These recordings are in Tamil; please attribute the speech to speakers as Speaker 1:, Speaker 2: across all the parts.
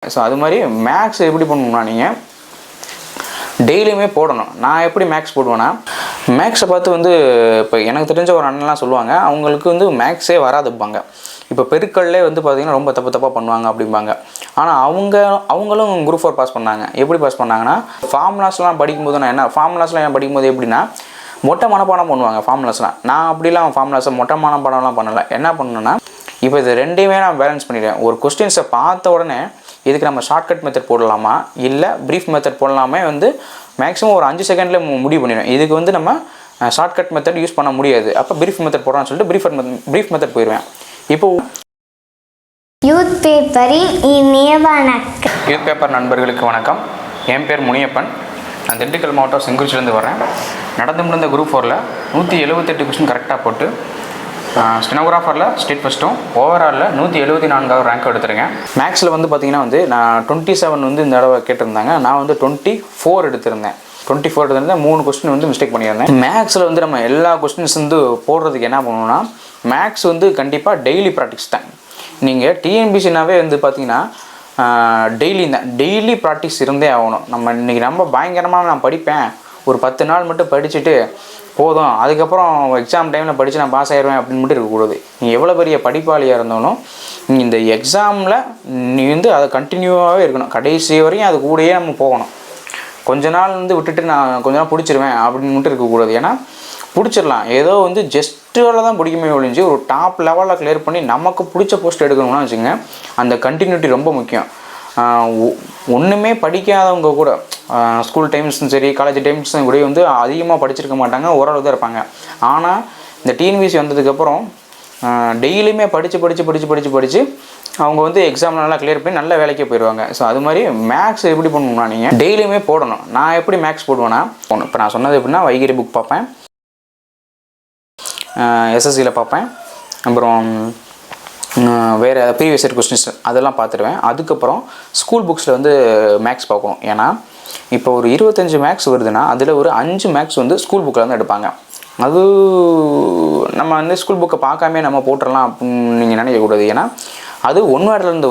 Speaker 1: ஸோ அது மாதிரி மேக்ஸ் எப்படி பண்ணணும்னா நீங்கள் டெய்லியுமே போடணும். நான் எப்படி மேக்ஸ் போடுவேன்னா, மேக்ஸை பார்த்து வந்து இப்போ எனக்கு தெரிஞ்ச ஒரு அண்ணன்லாம் சொல்லுவாங்க, அவங்களுக்கு வந்து மேக்ஸே வராதுப்பாங்க. இப்போ பெருக்கல்லே வந்து பார்த்திங்கன்னா ரொம்ப தப்பாக பண்ணுவாங்க அப்படிம்பாங்க. ஆனால் அவங்களும் குரூப் 4 பாஸ் பண்ணாங்க. எப்படி பாஸ் பண்ணாங்கன்னா, ஃபார்முலாஸ்லாம் படிக்கும்போது ஃபார்முலாஸ்லாம் படிக்கும்போது எப்படின்னா மொட்டை மனப்பாடம் பண்ணுவாங்க ஃபார்முலாஸ்லாம். நான் அப்படிலாம் ஃபார்முலாஸை மொட்டை மனப்பாடம்லாம் பண்ணலை. என்ன பண்ணணுன்னா, இப்போ இது ரெண்டையுமே நான் பேலன்ஸ் பண்ணிடுவேன். ஒரு கொஸ்டின்ஸை பார்த்த உடனே இதுக்கு நம்ம ஷார்ட்கட் மெத்தட் போடலாமா இல்லை ப்ரீஃப் மெத்தட் போடலாமே வந்து மேக்ஸிமம் ஒரு 5 செகண்டில் முடிவு பண்ணிடுவேன். இதுக்கு வந்து நம்ம ஷார்ட்கட் மெத்தட் யூஸ் பண்ண முடியாது, அப்போ ப்ரீஃப் மெத்தட் போடலான்னு சொல்லிட்டு ப்ரீஃப் மெத்தட் போயிடுவேன். இப்போ
Speaker 2: யூத் பேப்பரின் இனிய வணக்கம்.
Speaker 1: யூத் பேப்பர் நண்பர்களுக்கு வணக்கம். என் பேர் முனியப்பன். நான் திண்டுக்கல் மாவட்டம் செங்குறிச்சிலேருந்து வரேன். நடந்து முடிந்த குரூப் 4ல் 178 கொஸ்டின் கரெக்டாக போட்டு ஸ்டெனோகிராஃபரில் ஸ்டேட் ஃபஸ்ட்டும் ஓவராலில் 174வது ரேங்க் எடுத்துருக்கேன். மேக்ஸில் வந்து பார்த்திங்கன்னா வந்து நான் 27 வந்து இந்த தடவை கேட்டிருந்தாங்க. நான் வந்து 24 எடுத்திருந்தேன். 24 எடுத்திருந்தேன். 3 கொஸ்டின் வந்து மிஸ்டேக் பண்ணியிருந்தேன். மேக்ஸில் வந்து நம்ம எல்லா கொஸ்டின்ஸ் வந்து போடுறதுக்கு என்ன பண்ணணும்னா, மேக்ஸ் வந்து கண்டிப்பாக டெய்லி ப்ராக்டிஸ் தான். நீங்கள் டிஎன்பிசினாவே வந்து பார்த்திங்கன்னா டெய்லி ப்ராக்டிஸ் இருந்தே ஆகணும். நம்ம இன்றைக்கி ரொம்ப பயங்கரமாக நான் படிப்பேன், ஒரு 10 நாள் மட்டும் படிச்சுட்டு போதும், அதுக்கப்புறம் எக்ஸாம் டைமில் படித்து நான் பாஸ் ஆயிடுவேன் அப்படின்னு மட்டும் இருக்கக்கூடாது. நீங்கள் எவ்வளோ பெரிய படிப்பாளியாக இருந்தாலும் நீங்கள் இந்த எக்ஸாமில் நீ வந்து அதை கண்டினியூவாகவே இருக்கணும். கடைசி வரையும் அது கூடயே நம்ம போகணும். கொஞ்ச நாள் வந்து விட்டுட்டு நான் கொஞ்ச நாள் பிடிச்சிருவேன் அப்படின்னு மட்டும் இருக்கக்கூடாது. ஏன்னா பிடிச்சிடலாம், ஏதோ வந்து ஜஸ்ட்டில் தான் பிடிக்குமே ஒழிஞ்சு ஒரு டாப் லெவலில் கிளியர் பண்ணி நமக்கு பிடிச்ச போஸ்ட் எடுக்கணும்னா வச்சுங்க, அந்த கண்டினியூட்டி ரொம்ப முக்கியம். ஒன்றுமே படிக்காதவங்க கூட ஸ்கூல் டைம்ஸும் சரி காலேஜ் டைம்ஸும் கூட வந்து அதிகமாக படிச்சிருக்க மாட்டாங்க, ஓரளவு தான் இருப்பாங்க. ஆனால் இந்த டிஎன்பிசி வந்ததுக்கப்புறம் டெய்லியுமே படித்து அவங்க வந்து எக்ஸாமில் நல்லா கிளியர் பண்ணி நல்ல வேலைக்கே போயிடுவாங்க. ஸோ அது மாதிரி மேக்ஸ் எப்படி பண்ணணும்னா நீங்கள் டெய்லியுமே போடணும். நான் எப்படி மேக்ஸ் போடுவேன்னா, இப்போ நான் சொன்னது எப்படின்னா வைகரி புக் பார்ப்பேன், எஸ்எஸ்சியில் பார்ப்பேன், அப்புறம் வேறு ப்ரீவியஸ் இயர் கொஸ்டின்ஸ் அதெல்லாம் பார்த்துருவேன். அதுக்கப்புறம் ஸ்கூல் புக்ஸில் வந்து மேக்ஸ் பார்க்கணும். ஏன்னா இப்போ ஒரு 25 மேக்ஸ் வருதுன்னா அதில் ஒரு 5 மேக்ஸ் வந்து ஸ்கூல் புக்கில் வந்து எடுப்பாங்க. அது நம்ம வந்து ஸ்கூல் புக்கை பார்க்காமே நம்ம போட்டுடலாம் அப்படின்னு நீங்கள் நினைக்கக்கூடாது. ஏன்னா அது ஒன் வேர்ட்லேருந்து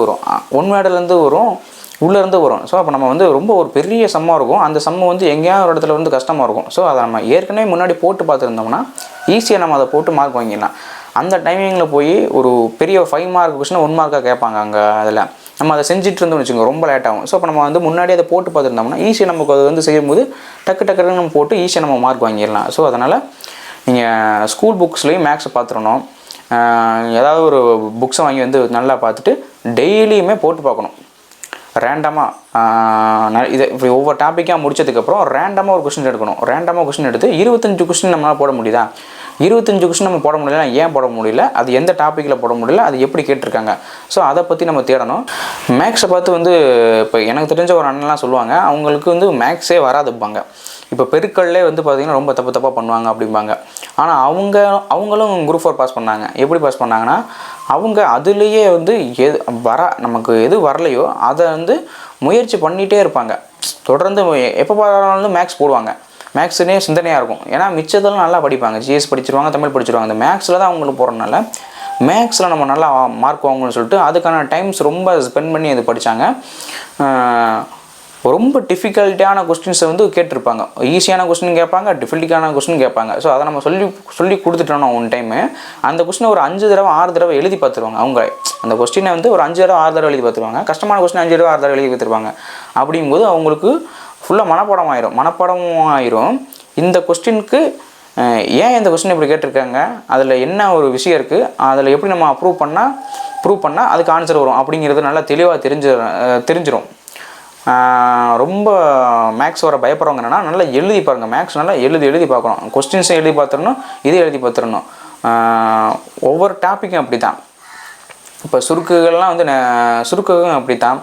Speaker 1: வரும், உள்ளேருந்து வரும். ஸோ அப்போ நம்ம வந்து ரொம்ப ஒரு பெரிய சம்மாக இருக்கும். அந்த சம்மை வந்து எங்கேயாவது ஒரு இடத்துல வந்து கஷ்டமாக இருக்கும். ஸோ அதை நம்ம ஏற்கனவே முன்னாடி போட்டு பார்த்துருந்தோம்னா ஈஸியாக நம்ம அதை போட்டு மார்க் வாங்கிடலாம். அந்த டைமிங்கில் போய் ஒரு பெரிய 5 மார்க் கொஸ்டின் 1 மார்க்காக கேட்பாங்க. அங்கே அதில் நம்ம அதை செஞ்சுட்டு இருந்தோம்னு வச்சுக்கோங்க, ரொம்ப லேட் ஆகும். ஸோ அப்போ நம்ம வந்து முன்னாடி அதை போட்டு பார்த்துருந்தோம்னா ஈஸியாக நமக்கு அது வந்து செய்யும்போது டக்கு நம்ம போட்டு ஈஸியாக நம்ம மார்க் வாங்கிடலாம். ஸோ அதனால் நீங்கள் ஸ்கூல் புக்ஸ்லேயும் மேக்ஸை பார்த்துடணும். ஏதாவது ஒரு புக்ஸை வாங்கி வந்து நல்லா பார்த்துட்டு டெய்லியுமே போட்டு பார்க்கணும். ரேண்டமாக இதை இப்படி ஒவ்வொரு டாப்பிக்காக முடிச்சதுக்கப்புறம் ரேண்டமாக ஒரு கொஸ்டின் எடுக்கணும். ரேண்டமாக கொஸ்டின் எடுத்து 25 கொஸ்டின் நம்மளால் போட முடியுதா? 25 கொஸ்டின் நம்ம போட முடியல, ஏன் போட முடியல, அது எந்த டாப்பிக்கில் போட முடியல, அது எப்படி கேட்டிருக்காங்க. ஸோ அதை பற்றி நம்ம தேடணும். மேக்ஸை பார்த்து வந்து இப்போ எனக்கு தெரிஞ்ச ஒரு அண்ணன்லாம் சொல்லுவாங்க, அவங்களுக்கு வந்து மேக்ஸே வராதுப்பாங்க. இப்போ பெருக்கல்லே வந்து பார்த்திங்கன்னா ரொம்ப தப்பாக பண்ணுவாங்க அப்படிம்பாங்க. ஆனால் அவங்களும் குரூப் 4 பாஸ் பண்ணாங்க. எப்படி பாஸ் பண்ணாங்கன்னா, அவங்க அதுலேயே வந்து நமக்கு எது வரலையோ அதை வந்து முயற்சி பண்ணிகிட்டே இருப்பாங்க. தொடர்ந்து எப்போ பார்த்தாலும் மேக்ஸ் போடுவாங்க. மேக்ஸுனே சிந்தனையாக இருக்கும். ஏன்னா மிச்சத்தெல்லாம் நல்லா படிப்பாங்க, ஜிஎஸ் படிச்சிருவாங்க, தமிழ் படிச்சிருவாங்க. அந்த மேக்ஸில் தான் அவங்களுக்கு போகிறனால மேக்ஸில் நம்ம நல்லா மார்க் வாங்கணும்னு சொல்லிட்டு அதுக்கான டைம்ஸ் ரொம்ப ஸ்பெண்ட் பண்ணி அது படித்தாங்க. ரொம்ப டிஃபிகல்ட்டான கொஸ்டின்ஸை வந்து கேட்டிருப்பாங்க. ஈஸியான கொஸ்டின் கேட்பாங்க, டிஃபிகல்ட்டான கொஸ்டின் கேட்பாங்க. ஸோ அதை நம்ம சொல்லி கொடுத்துட்டோம். ஒன் டைமு அந்த கொஸ்டினை ஒரு 5 தடவை 6 தடவை எழுதி பார்த்துருவாங்க. அவங்க அந்த கொஸ்டினை வந்து ஒரு 5 தடவை 6 தடவை எழுதி பார்த்துருவாங்க. கஷ்டமான கொஸ்டின் 5 தடவை 6 தடவை எழுதி பார்த்துருவாங்க. அப்படிங்கும்போது அவங்களுக்கு ஃபுல்லாக மனப்பாடம் ஆயிரும். இந்த கொஸ்டினுக்கு ஏன் இந்த கொஸ்டின் இப்படி கேட்டிருக்காங்க, அதில் என்ன ஒரு விஷயம் இருக்குது, அதில் எப்படி நம்ம ப்ரூவ் பண்ணால் அதுக்கு ஆன்சர் வரும் அப்படிங்கிறது நல்லா தெளிவாக தெரிஞ்சிடும். ரொம்ப மேக்ஸ் வர பயப்படுறவங்க என்னென்னா, நல்லா எழுதி பாருங்கள். மேக்ஸ் நல்லா எழுதி பார்க்கணும். கொஸ்டின்ஸும் எழுதி பார்த்துடணும், இதையும் எழுதி பார்த்துடணும். ஒவ்வொரு டாப்பிக்கும் அப்படி தான். இப்போ சுருக்குகள்லாம் வந்து சுருக்குகளும் அப்படி தான்.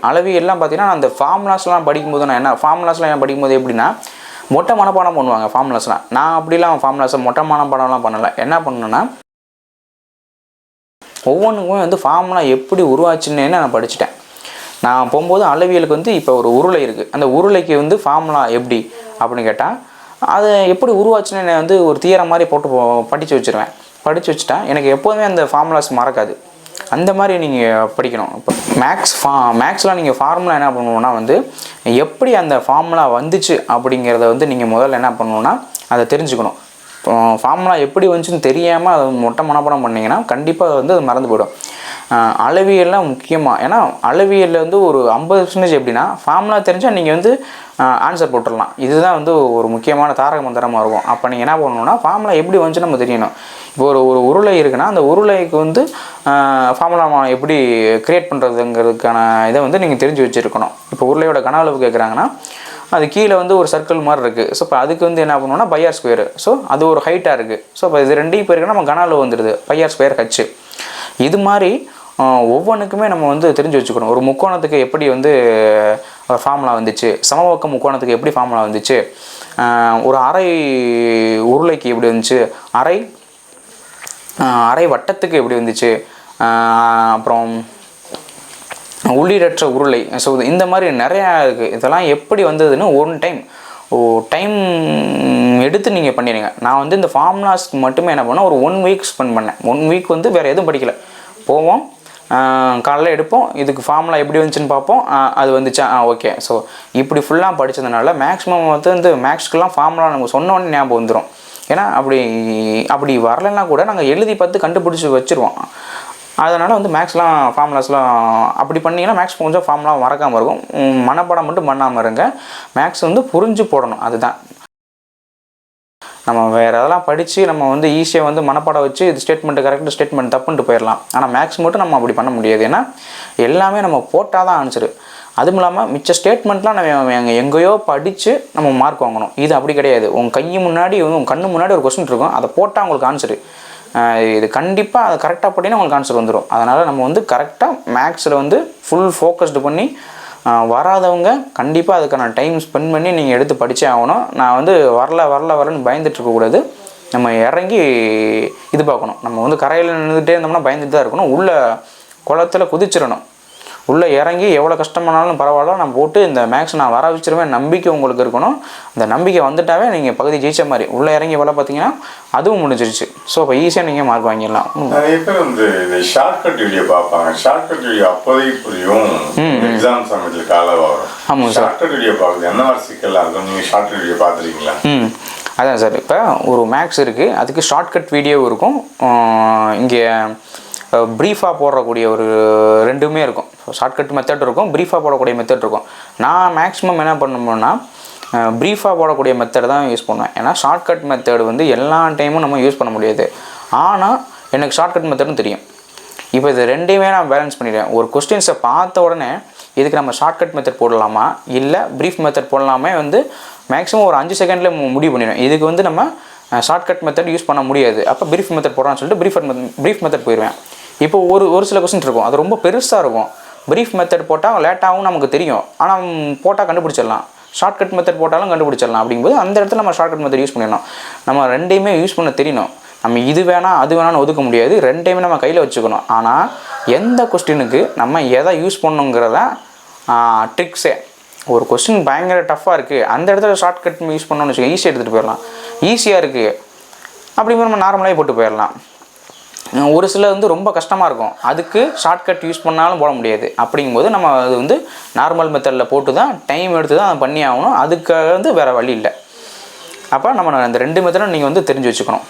Speaker 1: அளவியல்லாம் பார்த்திங்கன்னா அந்த ஃபார்முலாஸ்லாம் படிக்கும்போது எப்படின்னா மொட்டை மனப்பாடம் பண்ணுவாங்க ஃபார்முலாஸ்லாம். நான் அப்படிலாம் ஃபார்முலாஸை மொட்டை மனப்பாடம்லாம் பண்ணலை. என்ன பண்ணணுன்னா, ஒவ்வொன்றுக்குமே வந்து ஃபார்முலா எப்படி உருவாச்சுன்னு நான் படிச்சுட்டேன். நான் போகும்போது அளவியலுக்கு வந்து இப்போ ஒரு உருளை இருக்குது, அந்த உருளைக்கு வந்து ஃபார்முலா எப்படி அப்படின்னு கேட்டால் அது எப்படி உருவாச்சுன்னு வந்து ஒரு தியரம் மாதிரி போட்டு படித்து வச்சுட்டா எனக்கு எப்போதுமே அந்த ஃபார்முலாஸ் மறக்காது. அந்த மாதிரி நீங்கள் படிக்கணும். இப்போ மேக்ஸில் நீங்கள் ஃபார்முலா என்ன பண்ணணுன்னா வந்து எப்படி அந்த ஃபார்முலா வந்துச்சு அப்படிங்கிறத வந்து நீங்கள் முதல்ல என்ன பண்ணணுன்னா அதை தெரிஞ்சுக்கணும். ஃபார்முலா எப்படி வந்துச்சுன்னு தெரியாமல் அதை மொட்டை மனப்பாடம் பண்ணிங்கன்னா கண்டிப்பாக அது வந்து அது மறந்து போயிடும். அளவியல்லாம் முக்கியமாக, ஏன்னா அளவியலில் வந்து ஒரு 50% எப்படின்னா ஃபார்முலா தெரிஞ்சால் நீங்கள் வந்து ஆன்சர் போட்டுடலாம். இதுதான் வந்து ஒரு முக்கியமான தாரக மந்திரமாக இருக்கும். அப்போ நீங்கள் என்ன பண்ணணுன்னா ஃபார்முலா எப்படி வந்துச்சு நம்ம தெரியணும். இப்போ ஒரு உருளை இருக்குன்னா அந்த உருளைக்கு வந்து ஃபார்முலா எப்படி க்ரியேட் பண்ணுறதுங்கிறதுக்கான இதை வந்து நீங்கள் தெரிஞ்சு வச்சுருக்கணும். இப்போ உருளையோட கன அளவு கேட்குறாங்கன்னா அது கீழே வந்து ஒரு சர்க்கிள் மாதிரி இருக்குது. ஸோ இப்போ அதுக்கு வந்து என்ன பண்ணணும்னா πr². ஸோ அது ஒரு ஹைட்டாக இருக்குது. ஸோ இப்போ இது ரெண்டையும் போயிருக்குன்னா நம்ம கன அளவு வந்துடுது πr²h. இது மாதிரி ஒவ்வொன்றுக்குமே நம்ம வந்து தெரிஞ்சு வச்சுக்கணும். ஒரு முக்கோணத்துக்கு எப்படி வந்து ஃபார்முலா வந்துச்சு, சமபக்க முக்கோணத்துக்கு எப்படி ஃபார்முலா வந்துச்சு, ஒரு அரை உருளைக்கு எப்படி வந்துச்சு, அரை வட்டத்துக்கு எப்படி வந்துச்சு, அப்புறம் உள்ளீடற்ற உருளை. ஸோ இந்த மாதிரி நிறையா இருக்குது. இதெல்லாம் எப்படி வந்ததுன்னு டைம் எடுத்து நீங்கள் பண்ணிடுங்க. நான் வந்து இந்த ஃபார்முலாஸ்க்கு மட்டுமே என்ன பண்ணேன், ஒரு 1 வீக் ஸ்பெண்ட் பண்ணேன். 1 வீக் வந்து வேறு எதுவும் படிக்கலை. போவோம், காலைல எடுப்போம், இதுக்கு ஃபார்முலா எப்படி வந்துச்சுன்னு பார்ப்போம், அது வந்துச்சா ஓகே. ஸோ இப்படி ஃபுல்லாக படித்ததுனால மேக்ஸிமம் வந்து மேக்ஸ்க்கெலாம் ஃபார்முலா நம்ம சொன்னோன்னே ஞாபகம் வந்துடும். ஏன்னா அப்படி வரலைன்னா கூட நாங்கள் எழுதி பார்த்து கண்டுபிடிச்சி வச்சுருவோம். அதனால் வந்து மேக்ஸ்லாம் ஃபார்முலாஸ்லாம் அப்படி பண்ணிங்கன்னா மேக்ஸ் கொஞ்சம் ஃபார்முலா மறக்காமல் இருக்கும். மனப்பாடம் மட்டும் பண்ணாமல் இருங்க. மேக்ஸ் வந்து புரிஞ்சு போடணும். அதுதான் நம்ம வேறு எதெல்லாம் படித்து நம்ம வந்து ஈஸியாக வந்து மனப்பாடம் வச்சு இது ஸ்டேட்மெண்ட்டு கரெக்டு ஸ்டேட்மெண்ட் தப்புன்ட்டு போயிடலாம். ஆனால் மேக்ஸ் மட்டும் நம்ம அப்படி பண்ண முடியாது. ஏன்னா எல்லாமே நம்ம போட்டால் தான் ஆன்சரு. அதுவும் இல்லாமல் மிச்ச ஸ்டேட்மெண்ட்லாம் நம்ம எங்கேயோ படித்து நம்ம மார்க் வாங்கணும். இது அப்படி கிடையாது. உங்கள் கண்ணு முன்னாடி ஒரு கொஸ்டின் இருக்கும், அதை போட்டால் உங்களுக்கு ஆன்சரு. இது கண்டிப்பாக அதை கரெக்டாக போட்டிங்கன்னா உங்களுக்கு ஆன்சர் வந்துடும். அதனால் நம்ம வந்து கரெக்டாக மேக்ஸில் வந்து ஃபுல் ஃபோக்கஸ்டு பண்ணி வராதவங்க கண்டிப்பாக அதுக்கான டைம் ஸ்பெண்ட் பண்ணி நீங்கள் எடுத்து படித்தே ஆகணும். நான் வந்து வரலன்னு பயந்துட்டு இருக்கக்கூடாது. நம்ம இறங்கி இது பார்க்கணும். நம்ம வந்து கரையில் நின்றுட்டே இருந்தோம்னா பயந்துட்டு தான் இருக்கணும். உள்ள குளத்தில் குதிச்சிடணும். உள்ளே இறங்கி எவ்வளோ கஷ்டமானாலும் பரவாயில்ல, நான் போட்டு இந்த மேக்ஸ் நான் வர வச்சிருவேன் நம்பிக்கை உங்களுக்கு இருக்கணும். அந்த நம்பிக்கை வந்துட்டாவே நீங்கள் பகுதி ஜெயிச்ச மாதிரி. உள்ளே இறங்கி வேலை பார்த்தீங்கன்னா அதுவும் முடிஞ்சிருச்சு. ஸோ இப்போ ஈஸியாக நீங்கள் மார்க் வாங்கிடலாம்.
Speaker 3: நிறைய பேர் வந்து இந்த ஷார்ட்கட் வீடியோ பார்ப்பாங்க. ஷார்ட்கட் வீடியோ அப்போதைக்கு புரியும், எக்ஸாம் சமயத்தில் காலம் வரும். ஆமாம் சார், ஷார்ட்கட் வீடியோ பார்க்குறது என்ன மாதிரி சிக்கலாக இருக்கும்? நீங்கள் ஷார்ட்கட் வீடியோ பார்த்துருக்கீங்களா?
Speaker 1: அதான் சார், இப்போ ஒரு மேக்ஸ் இருக்குது, அதுக்கு ஷார்ட்கட் வீடியோ இருக்கும், இங்கே ப்ரீஃபாக போடக்கூடிய ஒரு ரெண்டுமே இருக்கும். ஷார்ட்கட் மெத்தட் இருக்கும், ப்ரீஃபாக போடக்கூடிய மெத்தட் இருக்கும். நான் மேக்ஸிமம் என்ன பண்ணணும்னா ப்ரீஃபாக போடக்கூடிய மெத்தட் தான் யூஸ் பண்ணுவேன். ஏன்னா ஷார்ட்கட் மெத்தட் வந்து எல்லா டைமும் நம்ம யூஸ் பண்ண முடியாது. ஆனால் எனக்கு ஷார்ட்கட் மெத்தடும் தெரியும். இப்போ இது ரெண்டையுமே நான் பேலன்ஸ் பண்ணிடுவேன். ஒரு கொஸ்டின்ஸை பார்த்த உடனே இதுக்கு நம்ம ஷார்ட்கட் மெத்தட் போடலாமா இல்லை ப்ரீஃப் மெத்தட் போடலாமே வந்து மேக்ஸிமம் ஒரு 5 செகண்டில் முடிவு பண்ணிடுவேன். இதுக்கு வந்து நம்ம ஷார்ட்கட் மெத்தட் யூஸ் பண்ண முடியாது, அப்போ ப்ரீஃப் மெத்தட் போடலான்னு சொல்லிட்டு ப்ரீஃப் மெத்தட் போயிடுவேன். இப்போ ஒரு சில கொஸ்டின் இருக்கும், அது ரொம்ப பெருசாக இருக்கும். ப்ரீஃப் மெத்தட் போட்டால் லேட்டாகவும் நமக்கு தெரியும், ஆனால் போட்டால் கண்டுபிடிச்சிடலாம். ஷார்ட்கட் மெத்தட் போட்டாலும் கண்டுபிடிச்சிடலாம். அப்படிங்கும்போது அந்த இடத்துல நம்ம ஷார்ட்கட் மெத்தட் யூஸ் பண்ணிடணும். நம்ம ரெண்டையுமே யூஸ் பண்ண தெரியணும். நம்ம இது வேணாம் அது வேணான்னு ஒதுக்க முடியாது. ரெண்டையுமே நம்ம கையில் வச்சுக்கணும். ஆனால் எந்த கொஸ்டினுக்கு நம்ம எதை யூஸ் பண்ணணுங்கிறத ட்ரிக்ஸே. ஒரு கொஸ்டின் பயங்கர டஃப்பாக இருக்குது, அந்த இடத்துல ஷார்ட்கட் யூஸ் பண்ணணும்னு வச்சுக்கோங்க, ஈஸியாக எடுத்துகிட்டு போயிடலாம். ஈஸியாக இருக்குது அப்படிங்கிற நம்ம நார்மலாகவே போட்டு போயிடலாம். ஒரு சில வந்து ரொம்ப கஷ்டமாக இருக்கும், அதுக்கு ஷார்ட்கட் யூஸ் பண்ணாலும் போட முடியாது. அப்படிங்கும்போது நம்ம அது வந்து நார்மல் மெத்தடில் போட்டு தான் டைம் எடுத்து தான் அதை பண்ணி ஆகணும். அதுக்கு வந்து வேறு வழி இல்லை. அப்போ நம்ம இந்த 2 மெத்தடும் நீங்கள் வந்து தெரிஞ்சு வச்சுக்கணும்.